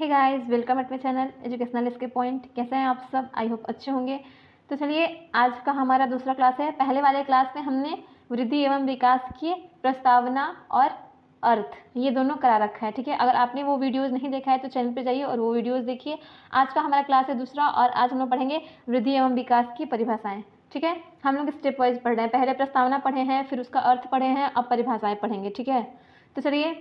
Hey guys, welcome at my channel educational escape point. कैसे हैं आप सब? आई होप अच्छे होंगे। तो चलिए, आज का हमारा दूसरा क्लास है। पहले वाले क्लास में हमने वृद्धि एवं विकास की प्रस्तावना और अर्थ ये दोनों करा रखा है, ठीक है। अगर आपने वो वीडियोस नहीं देखा है तो चैनल पे जाइए और वो वीडियोस देखिए। आज का हमारा क्लास है दूसरा, और आज हम लोग पढ़ेंगे वृद्धि एवं विकास की परिभाषाएं, ठीक है। हम लोग स्टेप वाइज पढ़ रहे हैं। पहले प्रस्तावना पढ़े हैं, फिर उसका अर्थ पढ़े हैं, अब परिभाषाएं पढ़ेंगे, ठीक है। तो चलिए,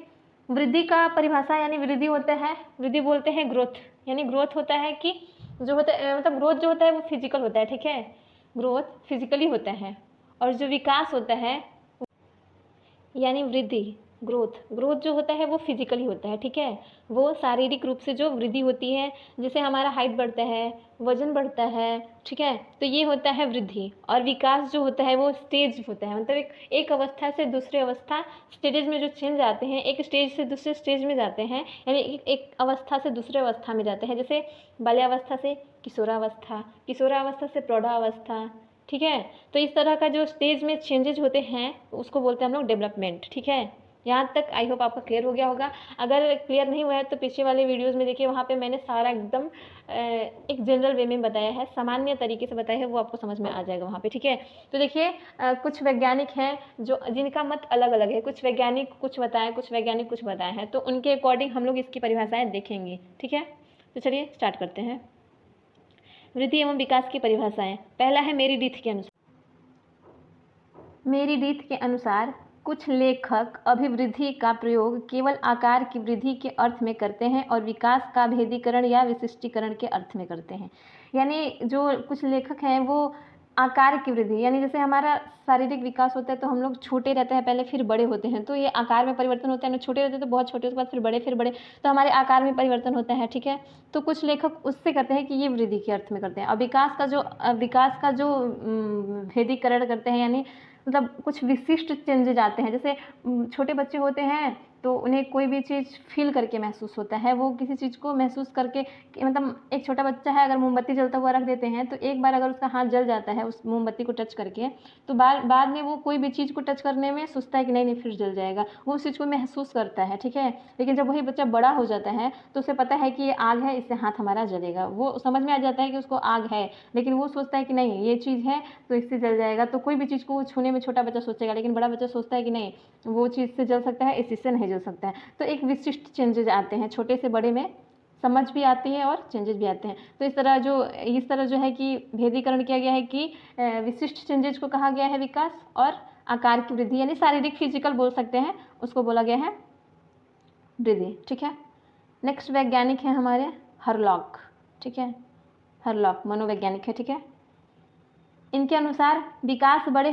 वृद्धि का परिभाषा यानी वृद्धि होता है, वृद्धि बोलते हैं ग्रोथ, यानी ग्रोथ होता है कि जो होता है मतलब ग्रोथ जो होता है वो फिजिकल होता है, ठीक है। ग्रोथ फिजिकली होता है। और जो विकास होता है यानी वृद्धि, ग्रोथ ग्रोथ जो होता है वो फिजिकली होता है, ठीक है। वो शारीरिक रूप से जो वृद्धि होती है, जैसे हमारा हाइट बढ़ता है, वजन बढ़ता है, ठीक है। तो ये होता है वृद्धि। और विकास जो होता है वो स्टेज होता है, मतलब एक अवस्था से दूसरे अवस्था, स्टेजेस में जो चेंज आते हैं, एक स्टेज से दूसरे स्टेज में जाते हैं, यानी एक अवस्था से दूसरे अवस्था में जाते हैं। जैसे बाल्यावस्था से किशोरावस्था, किशोरावस्था से प्रौढ़ावस्था, ठीक है। तो इस तरह का जो स्टेज में चेंजेज होते हैं उसको बोलते हैं हम लोग डेवलपमेंट, ठीक है। यहाँ तक आई होप आपका क्लियर हो गया होगा। अगर क्लियर नहीं हुआ है तो पीछे वाले वीडियोस में देखिए, वहाँ पे मैंने सारा एकदम एक जनरल वे में बताया है, सामान्य तरीके से बताया है, वो आपको समझ में आ जाएगा वहाँ पे, ठीक है। तो देखिए, कुछ वैज्ञानिक हैं जो जिनका मत अलग अलग है। कुछ वैज्ञानिक कुछ बताएं, कुछ वैज्ञानिक कुछ बताए हैं, तो उनके अकॉर्डिंग हम लोग इसकी परिभाषाएँ देखेंगे, ठीक है। तो चलिए स्टार्ट करते हैं। वृद्धि एवं विकास की परिभाषाएं। पहला है मेरिडीथ के अनुसार। मेरिडीथ के अनुसार कुछ लेखक अभिवृद्धि का प्रयोग केवल आकार की वृद्धि के अर्थ में करते हैं और विकास का भेदीकरण या विशिष्टीकरण के अर्थ में करते हैं। यानी जो कुछ लेखक हैं वो आकार की वृद्धि, यानी जैसे हमारा शारीरिक विकास होता है तो हम लोग छोटे रहते हैं पहले, फिर बड़े होते हैं, तो ये आकार में परिवर्तन होता है ना। छोटे रहते हैं तो बहुत छोटे, उसके बाद फिर बड़े, फिर बड़े, तो हमारे आकार में परिवर्तन होता है, ठीक है। तो कुछ लेखक उससे करते हैं कि ये वृद्धि के अर्थ में करते हैं। और विकास का जो भेदीकरण करते हैं, यानी मतलब कुछ विशिष्ट चेंजेज आते हैं। जैसे छोटे बच्चे होते हैं तो उन्हें कोई भी चीज़ फील करके महसूस होता है, वो किसी चीज़ को महसूस करके, मतलब एक छोटा बच्चा है, अगर मोमबत्ती जलता हुआ रख देते हैं तो एक बार अगर उसका हाथ जल जाता है उस मोमबत्ती को टच करके, तो बाद में वो कोई भी चीज़ को टच करने में सोचता है कि नहीं फिर जल जाएगा, वो उस चीज़ को महसूस करता है, ठीक है। लेकिन जब वही बच्चा बड़ा हो जाता है तो उसे पता है कि ये आग है, इससे हाथ हमारा जलेगा, वो समझ में आ जाता है कि उसको आग है, लेकिन वो सोचता है कि नहीं ये चीज़ है तो इससे जल जाएगा। तो कोई भी चीज़ को छूने में छोटा बच्चा सोचेगा, लेकिन बड़ा बच्चा सोचता है कि नहीं वो चीज़ से जल सकता है, इस चीज़ से नहीं जल सकता है। तो एक विशिष्ट चेंजेज आते हैं, छोटे से बड़े में समझ भी आती है और चेंजेस भी आते हैं। तो इस तरह जो है कि भेदीकरण किया गया है कि विशिष्ट चेंजेज को कहा गया है विकास, और आकार की वृद्धि यानी शारीरिक फिजिकल बोल सकते हैं, उसको बोला गया है वृद्धि, ठीक है। नेक्स्ट वैज्ञानिक है हमारे हरलॉक, ठीक है। हरलॉक मनोवैज्ञानिक है, ठीक है। इनके अनुसार विकास बड़े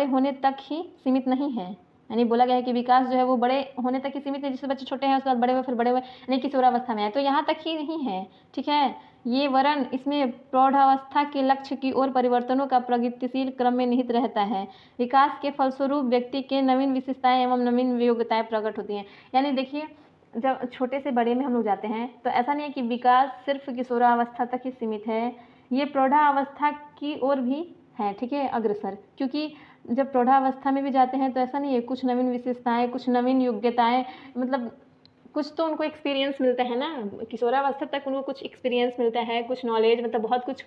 होने तक ही सीमित नहीं है, यानी बोला गया है कि विकास जो है वो बड़े होने तक ही सीमित है। जैसे बच्चे छोटे हैं उसके बाद बड़े हुए, फिर बड़े हुए, यानी किशोरावस्था में है, तो यहाँ तक ही नहीं है, ठीक है। ये वरन इसमें प्रौढ़ावस्था के लक्ष्य की ओर परिवर्तनों का प्रगतिशील क्रम में निहित रहता है। विकास के फलस्वरूप व्यक्ति के नवीन विशेषताएं एवं नवीन योग्यताएं प्रकट होती हैं। यानी देखिए, जब छोटे से बड़े में हम लोग जाते हैं तो ऐसा नहीं है कि विकास सिर्फ किशोरावस्था तक ही सीमित है, ये प्रौढ़ावस्था की ओर भी है, ठीक है, अग्रसर। क्योंकि जब प्रौढ़ावस्था में भी जाते हैं तो ऐसा नहीं है, कुछ नवीन विशेषताएं, कुछ नवीन योग्यताएं, मतलब कुछ तो उनको एक्सपीरियंस मिलता है ना। किशोरावस्था तक उनको कुछ एक्सपीरियंस मिलता है, कुछ नॉलेज, मतलब बहुत कुछ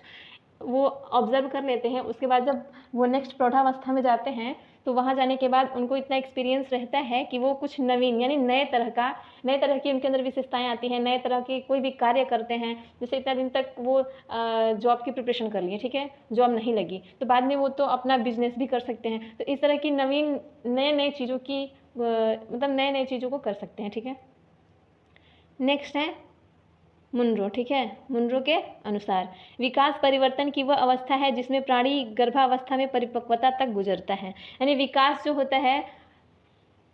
वो ऑब्जर्व कर लेते हैं। उसके बाद जब वो नेक्स्ट प्रौढ़ावस्था में जाते हैं तो वहाँ जाने के बाद उनको इतना एक्सपीरियंस रहता है कि वो कुछ नवीन, यानी नए तरह की उनके अंदर विशेषताएं आती हैं, नए तरह के कोई भी कार्य करते हैं। जैसे इतना दिन तक वो जॉब की प्रिपरेशन कर लिए, ठीक है, जॉब नहीं लगी, तो बाद में वो तो अपना बिजनेस भी कर सकते हैं। तो इस तरह की नवीन नए चीज़ों की मतलब नए चीज़ों को कर सकते हैं, ठीक है। नेक्स्ट है मुनरो, ठीक है। मुनरो के अनुसार विकास परिवर्तन की वह अवस्था है जिसमें प्राणी गर्भावस्था में परिपक्वता तक गुजरता है। यानी विकास जो होता है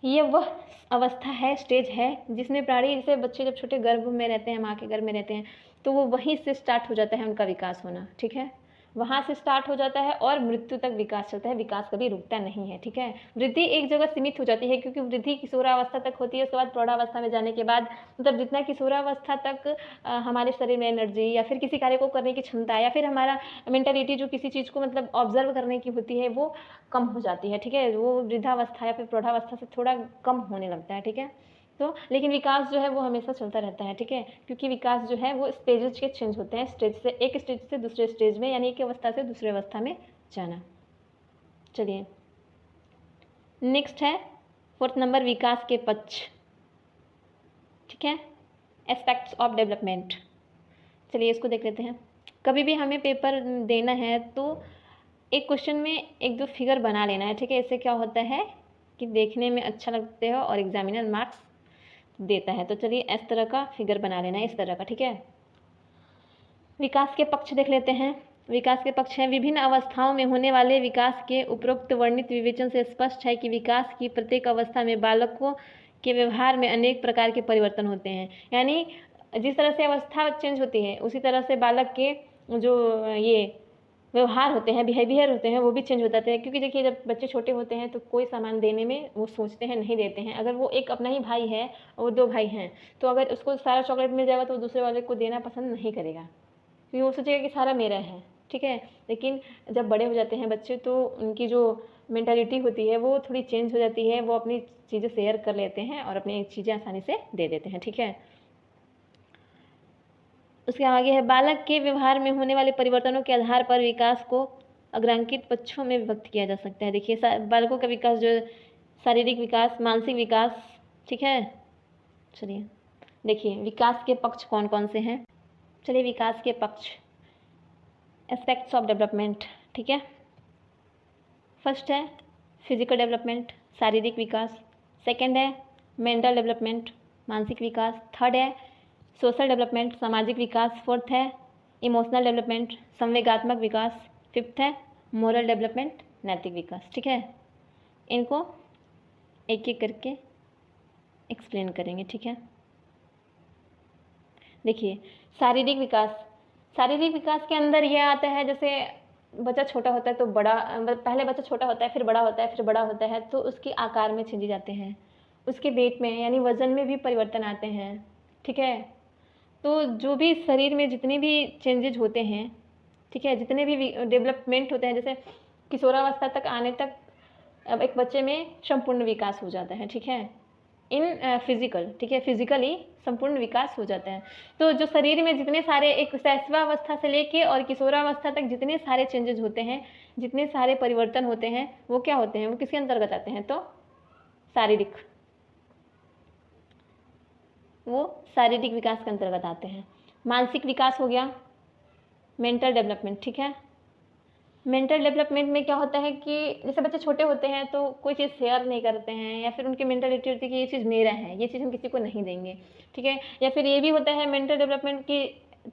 ये वह अवस्था है, स्टेज है, जिसमें प्राणी, जैसे बच्चे जब छोटे गर्भ में रहते हैं, माँ के गर्भ में रहते हैं, तो वो वहीं से स्टार्ट हो जाता है उनका विकास होना, ठीक है। वहाँ से स्टार्ट हो जाता है और मृत्यु तक विकास चलता है, विकास कभी रुकता नहीं है, ठीक है। वृद्धि एक जगह सीमित हो जाती है, क्योंकि वृद्धि किशोरावस्था तक होती है, उसके बाद प्रौढ़ावस्था में जाने के बाद, मतलब जितना किशोरावस्था तक हमारे शरीर में एनर्जी या फिर किसी कार्य को करने की क्षमता या फिर हमारा मेंटालिटी जो किसी चीज़ को मतलब ऑब्जर्व करने की होती है वो कम हो जाती है, ठीक है। वो वृद्धावस्था या फिर प्रौढ़ावस्था से थोड़ा कम होने लगता है, ठीक है। तो लेकिन विकास जो है वो हमेशा चलता रहता है, ठीक है, क्योंकि विकास जो है वो स्टेजेज के चेंज होते हैं, स्टेज से एक स्टेज से दूसरे स्टेज में, यानी एक अवस्था से दूसरे अवस्था में जाना। चलिए नेक्स्ट है 4th नंबर विकास के पक्ष, ठीक है, एस्पेक्ट्स ऑफ डेवलपमेंट। चलिए इसको देख लेते हैं। कभी भी हमें पेपर देना है तो एक क्वेश्चन में एक दो फिगर बना लेना है, ठीक है। इससे क्या होता है कि देखने में अच्छा लगते हो और एग्जामिनर मार्क्स देता है। तो चलिए इस तरह का फिगर बना लेना है, इस तरह का, ठीक है। विकास के पक्ष देख लेते हैं। विकास के पक्ष हैं, विभिन्न अवस्थाओं में होने वाले विकास के उपरोक्त वर्णित विवेचन से स्पष्ट है कि विकास की प्रत्येक अवस्था में बालकों के व्यवहार में अनेक प्रकार के परिवर्तन होते हैं। यानी जिस तरह से अवस्था चेंज होती है उसी तरह से बालक के जो ये व्यवहार होते हैं, बिहेवियर होते हैं, वो भी चेंज हो जाते हैं। क्योंकि देखिए जब बच्चे छोटे होते हैं तो कोई सामान देने में वो सोचते हैं, नहीं देते हैं। अगर वो एक अपना ही भाई है और 2 भाई हैं तो अगर उसको सारा चॉकलेट मिल जाएगा तो दूसरे वाले को देना पसंद नहीं करेगा, क्योंकि वो सोचेगा कि सारा मेरा है, ठीक है। लेकिन जब बड़े हो जाते हैं बच्चे तो उनकी जो मेंटालिटी होती है वो थोड़ी चेंज हो जाती है, वो अपनी चीज़ें शेयर कर लेते हैं और अपनी चीज़ें आसानी से दे देते हैं, ठीक है। उसके आगे है, बालक के व्यवहार में होने वाले परिवर्तनों के आधार पर विकास को अग्रांकित पक्षों में विभक्त किया जा सकता है। देखिए बालकों का विकास जो शारीरिक विकास, मानसिक विकास, ठीक है। चलिए देखिए विकास के पक्ष कौन कौन से हैं। चलिए विकास के पक्ष, एस्पेक्ट्स ऑफ डेवलपमेंट, ठीक है। फर्स्ट है फिजिकल डेवलपमेंट, शारीरिक विकास। सेकंड है मेंटल डेवलपमेंट, मानसिक विकास। थर्ड है सोशल डेवलपमेंट, सामाजिक विकास। फोर्थ है इमोशनल डेवलपमेंट, संवेगात्मक विकास। फिफ्थ है मोरल डेवलपमेंट, नैतिक विकास, ठीक है। इनको एक एक करके एक्सप्लेन करेंगे, ठीक है। देखिए शारीरिक विकास, शारीरिक विकास के अंदर यह आता है, जैसे बच्चा छोटा होता है तो बड़ा, पहले बच्चा छोटा होता है, फिर बड़ा होता है, फिर बड़ा होता है, तो उसके आकार में चेंजेस आते हैं, उसके वेट में यानी वजन में भी परिवर्तन आते हैं, ठीक है। तो जो भी शरीर में जितने भी चेंजेज होते हैं, ठीक है, जितने भी डेवलपमेंट होते हैं, जैसे किशोरावस्था तक आने तक अब एक बच्चे में संपूर्ण विकास हो जाता है, ठीक है, इन फिजिकल, ठीक है, फिजिकली संपूर्ण विकास हो जाता है। तो जो शरीर में जितने सारे एक शैशवावस्था से लेके और किशोरावस्था तक जितने सारे चेंजेस होते हैं, जितने सारे परिवर्तन होते हैं, वो क्या होते हैं, वो किसके अंतर्गत आते हैं, तो शारीरिक, वो शारीरिक विकास के अंतर्गत आते हैं। मानसिक विकास हो गया मेंटल डेवलपमेंट, ठीक है। मेंटल डेवलपमेंट में क्या होता है कि जैसे बच्चे छोटे होते हैं तो कोई चीज़ शेयर नहीं करते हैं, या फिर उनकी मेंटालिटी होती है कि ये चीज़ मेरा है, ये चीज़ हम किसी को नहीं देंगे, ठीक है। या फिर ये भी होता है मेंटल डेवलपमेंट की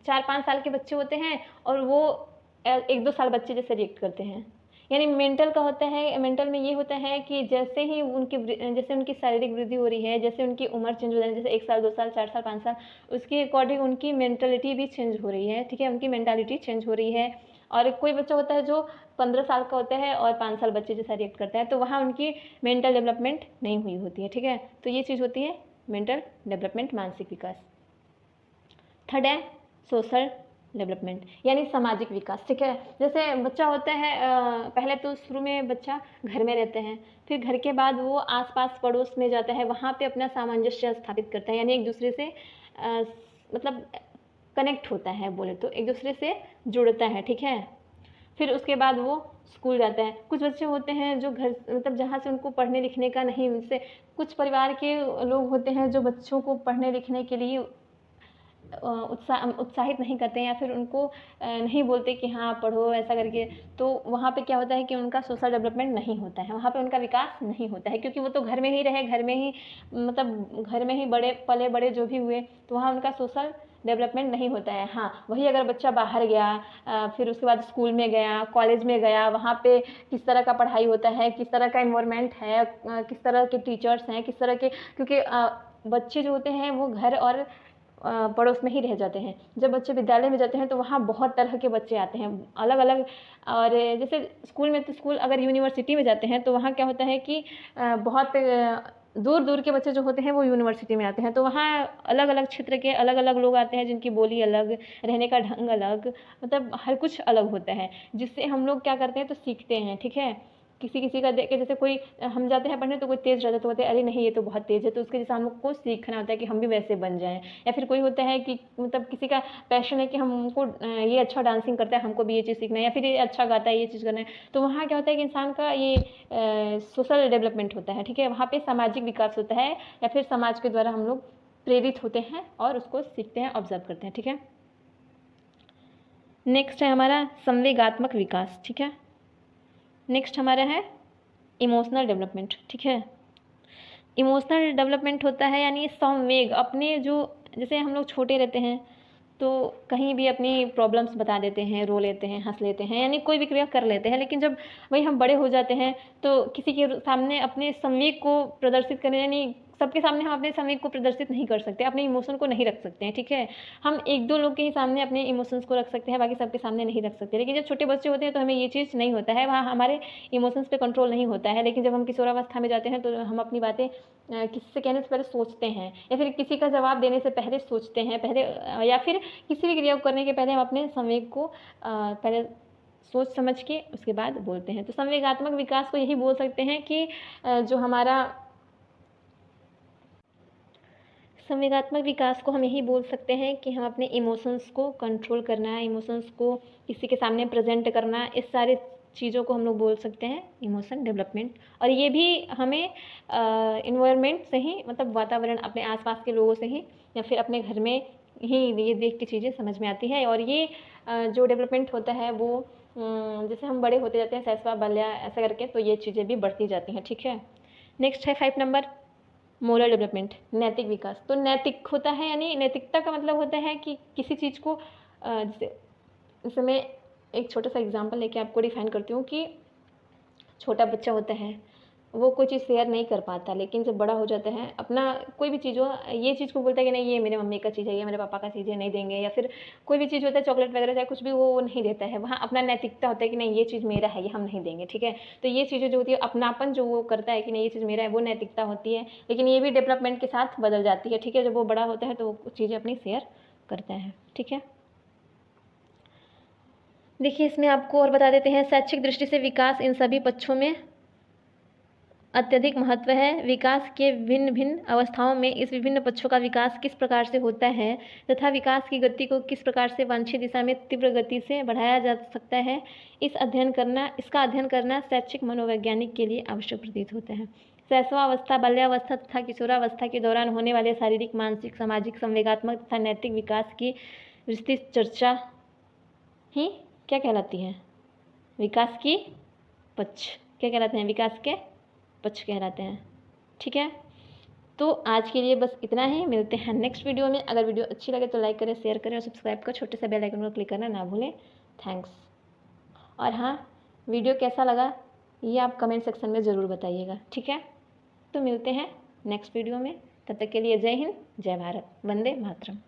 4-5 साल के बच्चे होते हैं और वो 1-2 साल बच्चे जैसे रिएक्ट करते हैं। यानी मेंटल का होता है, मेंटल में ये होता है कि जैसे ही जैसे उनकी शारीरिक वृद्धि हो रही है, जैसे उनकी उम्र चेंज हो रही है, जैसे 1 साल 2 साल 4 साल 5 साल, उसके अकॉर्डिंग उनकी मेंटलिटी भी चेंज हो रही है, ठीक है, उनकी मेंटालिटी चेंज हो रही है। और कोई बच्चा होता है जो 15 साल का होता है और 5 साल बच्चे जैसा रिएक्ट करता है, तो वहाँ उनकी मेंटल डेवलपमेंट नहीं हुई होती है, ठीक है। तो ये चीज़ होती है मेंटल डेवलपमेंट, मानसिक विकास। थर्ड है सोशल डेवलपमेंट, यानी सामाजिक विकास, ठीक है। जैसे बच्चा होता है पहले तो शुरू में बच्चा घर में रहते हैं, फिर घर के बाद वो आसपास पड़ोस में जाता है, वहाँ पे अपना सामंजस्य स्थापित करता है, यानी एक दूसरे से मतलब कनेक्ट होता है, बोले तो एक दूसरे से जुड़ता है, ठीक है। फिर उसके बाद वो स्कूल जाता है। कुछ बच्चे होते हैं जो घर मतलब जहाँ से उनको पढ़ने लिखने का नहीं, जैसे कुछ परिवार के लोग होते हैं जो बच्चों को पढ़ने लिखने के लिए उत्साहित नहीं करते हैं, या फिर उनको नहीं बोलते कि हाँ पढ़ो ऐसा करके, तो वहाँ पे क्या होता है कि उनका सोशल डेवलपमेंट नहीं होता है, वहाँ पे उनका विकास नहीं होता है, क्योंकि वो तो घर में ही रहे, घर में ही मतलब घर में ही बड़े पले बड़े जो भी हुए, तो वहाँ उनका सोशल डेवलपमेंट नहीं होता है। हाँ वही अगर बच्चा बाहर गया, फिर उसके बाद स्कूल में गया, कॉलेज में गया, वहाँ पे किस तरह का पढ़ाई होता है, किस तरह का इन्वायरमेंट है, किस तरह के टीचर्स हैं, किस तरह के, क्योंकि बच्चे जो होते हैं वो घर और पड़ोस में ही रह जाते हैं। जब बच्चे विद्यालय में जाते हैं तो वहाँ बहुत तरह के बच्चे आते हैं अलग अलग, और जैसे स्कूल में तो स्कूल, अगर यूनिवर्सिटी में जाते हैं तो वहाँ क्या होता है कि बहुत दूर दूर के बच्चे जो होते हैं वो यूनिवर्सिटी में आते हैं, तो वहाँ अलग अलग क्षेत्र के अलग अलग लोग आते हैं, जिनकी बोली अलग, रहने का ढंग अलग, मतलब हर कुछ अलग होता है, जिससे हम लोग क्या करते हैं तो सीखते हैं, ठीक है। किसी किसी का देख के, जैसे कोई हम जाते हैं पढ़ने तो कोई तेज़ रहता है तो कहते हैं अरे नहीं ये तो बहुत तेज़ है, तो उसके जैसे हमको सीखना होता है कि हम भी वैसे बन जाएं। या फिर कोई होता है कि मतलब किसी का पैशन है कि हमको ये अच्छा डांसिंग करता है, हमको भी ये चीज़ सीखना है, या फिर ये अच्छा गाता है, ये चीज़ करना है। तो वहाँ क्या होता है कि इंसान का ये सोशल डेवलपमेंट होता है, ठीक है। वहाँ पे सामाजिक विकास होता है, या फिर समाज के द्वारा हम लोग प्रेरित होते हैं और उसको सीखते हैं, ऑब्जर्व करते हैं, ठीक है। नेक्स्ट है हमारा संवेगात्मक विकास, ठीक है। नेक्स्ट हमारा है इमोशनल डेवलपमेंट, ठीक है। इमोशनल डेवलपमेंट होता है यानी संवेग, अपने जो, जैसे हम लोग छोटे रहते हैं तो कहीं भी अपनी प्रॉब्लम्स बता देते हैं, रो लेते हैं, हंस लेते हैं, यानी कोई भी क्रिया कर लेते हैं। लेकिन जब वही हम बड़े हो जाते हैं तो किसी के सामने अपने संवेग को प्रदर्शित करें, यानी सबके सामने हम अपने संवेग को प्रदर्शित नहीं कर सकते, अपने इमोशन को नहीं रख सकते हैं, ठीक है। हम एक दो लोग के ही सामने अपने इमोशंस को रख सकते हैं, बाकी सबके सामने नहीं रख सकते। लेकिन जब छोटे बच्चे होते हैं तो हमें ये चीज़ नहीं होता है, वहाँ हमारे इमोशंस पे कंट्रोल नहीं होता है। लेकिन जब हम किशोरावस्था में जाते हैं तो हम अपनी बातें किसी से कहने से पहले सोचते हैं, या फिर किसी का जवाब देने से पहले सोचते हैं, पहले या फिर किसी भी क्रिया को करने के पहले हम अपने संवेग को पहले सोच समझ के उसके बाद बोलते हैं। तो संवेगात्मक विकास को यही बोल सकते हैं कि जो हमारा संवेगात्मक विकास को हम यही बोल सकते हैं कि हम अपने इमोशंस को कंट्रोल करना, इमोशंस को किसी के सामने प्रेजेंट करना, इस सारे चीज़ों को हम लोग बोल सकते हैं इमोशन डेवलपमेंट। और ये भी हमें इन्वायरमेंट से ही, मतलब वातावरण, अपने आसपास के लोगों से ही या फिर अपने घर में ही ये देख के चीज़ें समझ में आती है। और ये जो डेवलपमेंट होता है वो जैसे हम बड़े होते जाते हैं, शैशव बाल्या ऐसा करके, तो ये चीज़ें भी बढ़ती जाती हैं, ठीक है। नेक्स्ट है 5 नंबर मोरल डेवलपमेंट, नैतिक विकास। तो नैतिक होता है यानी नैतिकता का मतलब होता है कि किसी चीज़ को जैसे मैं एक छोटा सा एग्जांपल लेके आपको डिफाइन करती हूँ कि छोटा बच्चा होता है वो कोई चीज़ शेयर नहीं कर पाता, लेकिन जब बड़ा हो जाता है अपना कोई भी चीज़ हो, ये चीज़ को बोलता है कि नहीं ये मेरे मम्मी का चीज़ है, ये मेरे पापा का चीज़ है, नहीं देंगे। या फिर कोई भी चीज़ होता है, चॉकलेट वगैरह चाहे कुछ भी, वो नहीं देता है। वहाँ अपना नैतिकता होता है कि नहीं ये चीज़ मेरा है, ये हम नहीं देंगे, ठीक है। तो ये चीज़ें जो होती है, अपनापन जो वो करता है कि नहीं ये चीज़ मेरा है, वो नैतिकता होती है। लेकिन ये भी डेवलपमेंट के साथ बदल जाती है, ठीक है। जब वो बड़ा होता है तो वो चीज़ें अपनी शेयर करता है, ठीक है। देखिए इसमें आपको और बता देते हैं, शैक्षिक दृष्टि से विकास इन सभी पक्षों में अत्यधिक महत्व है। विकास के भिन्न भिन्न अवस्थाओं में इस विभिन्न पक्षों का विकास किस प्रकार से होता है तथा विकास की गति को किस प्रकार से वांछित दिशा में तीव्र गति से बढ़ाया जा सकता है, इसका अध्ययन करना शैक्षिक मनोवैज्ञानिक के लिए आवश्यक प्रतीत होता है। शैशवावस्था, बाल्यावस्था तथा किशोरावस्था के दौरान होने वाले शारीरिक, मानसिक, सामाजिक, संवेगात्मक तथा नैतिक विकास की विस्तृत चर्चा ही क्या कहलाती है? विकास की पक्ष क्या कहलाते हैं? विकास के पक्ष कहलाते हैं, ठीक है। तो आज के लिए बस इतना ही, मिलते हैं नेक्स्ट वीडियो में। अगर वीडियो अच्छी लगे तो लाइक करें, शेयर करें और सब्सक्राइब कर छोटे से बेल आइकन को क्लिक करना ना भूलें। थैंक्स। और हाँ, वीडियो कैसा लगा ये आप कमेंट सेक्शन में ज़रूर बताइएगा, ठीक है। तो मिलते हैं नेक्स्ट वीडियो में, तब तक के लिए जय हिंद, जय भारत, वंदे मातरम।